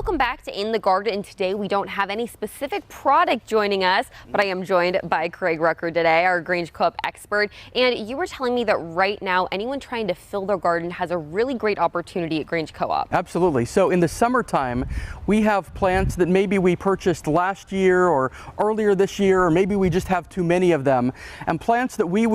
Welcome back to In the Garden, and today we don't have any specific product joining us, but I am joined by Kraig Rucker today, our Grange Co-op expert. And you were telling me that right now anyone trying to fill their garden has a really great opportunity at Grange Co-op. Absolutely. So in the summertime, we have plants that maybe we purchased last year or earlier this year, or maybe we just have too many of them, and plants that we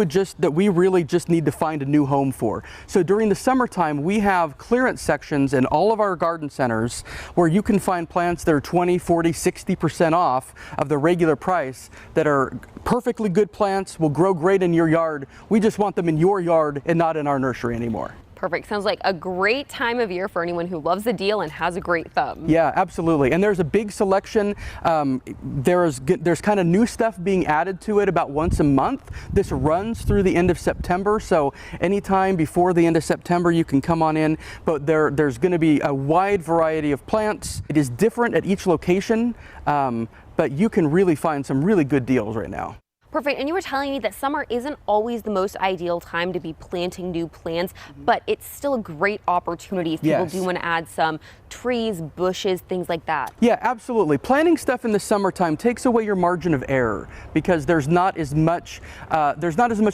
really just need to find a new home for. So during the summertime, we have clearance sections in all of our garden centers where you can find plants that are 20, 40, 60% off of the regular price that are perfectly good plants, will grow great in your yard. We just want them in your yard and not in our nursery anymore. Perfect. Sounds like a great time of year for anyone who loves the deal and has a great thumb. Yeah, absolutely. And there's a big selection. There's kind of new stuff being added to it about once a month. This runs through the end of September, so anytime before the end of September you can come on in. But there's going to be a wide variety of plants. It is different at each location, but you can really find some really good deals right now. Perfect. And you were telling me that summer isn't always the most ideal time to be planting new plants, but it's still a great opportunity if people do want to add some trees, bushes, things like that. Yeah, absolutely. Planting stuff in the summertime takes away your margin of error because there's not as much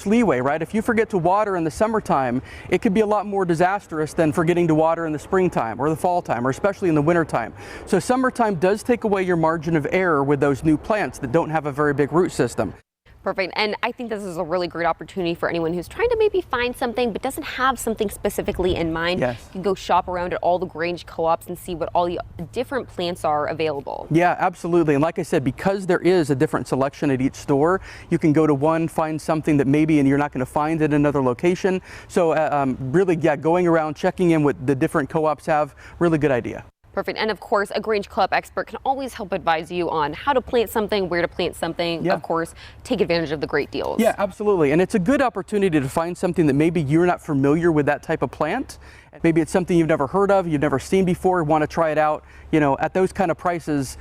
leeway, right? If you forget to water in the summertime, it could be a lot more disastrous than forgetting to water in the springtime or the fall time, or especially in the wintertime. So summertime does take away your margin of error with those new plants that don't have a very big root system. Perfect. And I think this is a really great opportunity for anyone who's trying to maybe find something but doesn't have something specifically in mind. Yes. You can go shop around at all the Grange Co-ops and see what all the different plants are available. Yeah, absolutely. And like I said, because there is a different selection at each store, you can go to one, find something that maybe and you're not going to find at another location. So really, going around, checking in what the different co-ops have, really good idea. Perfect. And of course, a Grange Co-op expert can always help advise you on how to plant something, where to plant something. Yeah. Of course, take advantage of the great deals. Yeah, absolutely. And it's a good opportunity to find something that maybe you're not familiar with that type of plant. Maybe it's something you've never heard of, you've never seen before, want to try it out. You know, at those kind of prices,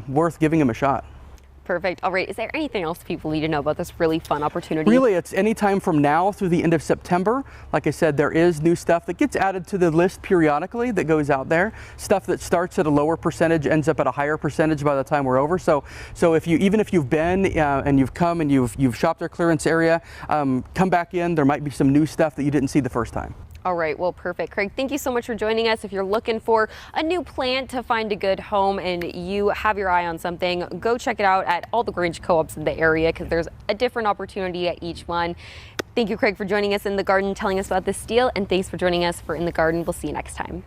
worth giving them a shot. Perfect. All right. Is there anything else people need to know about this really fun opportunity? Really, it's any time from now through the end of September. Like I said, there is new stuff that gets added to the list periodically that goes out there. Stuff that starts at a lower percentage ends up at a higher percentage by the time we're over. So even if you've been and you've come and you've shopped our clearance area, come back in. There might be some new stuff that you didn't see the first time. All right, well, perfect. Kraig, thank you so much for joining us. If you're looking for a new plant to find a good home and you have your eye on something, go check it out at all the Grange Co-ops in the area because there's a different opportunity at each one. Thank you, Kraig, for joining us in the garden, telling us about this deal, and thanks for joining us for In the Garden. We'll see you next time.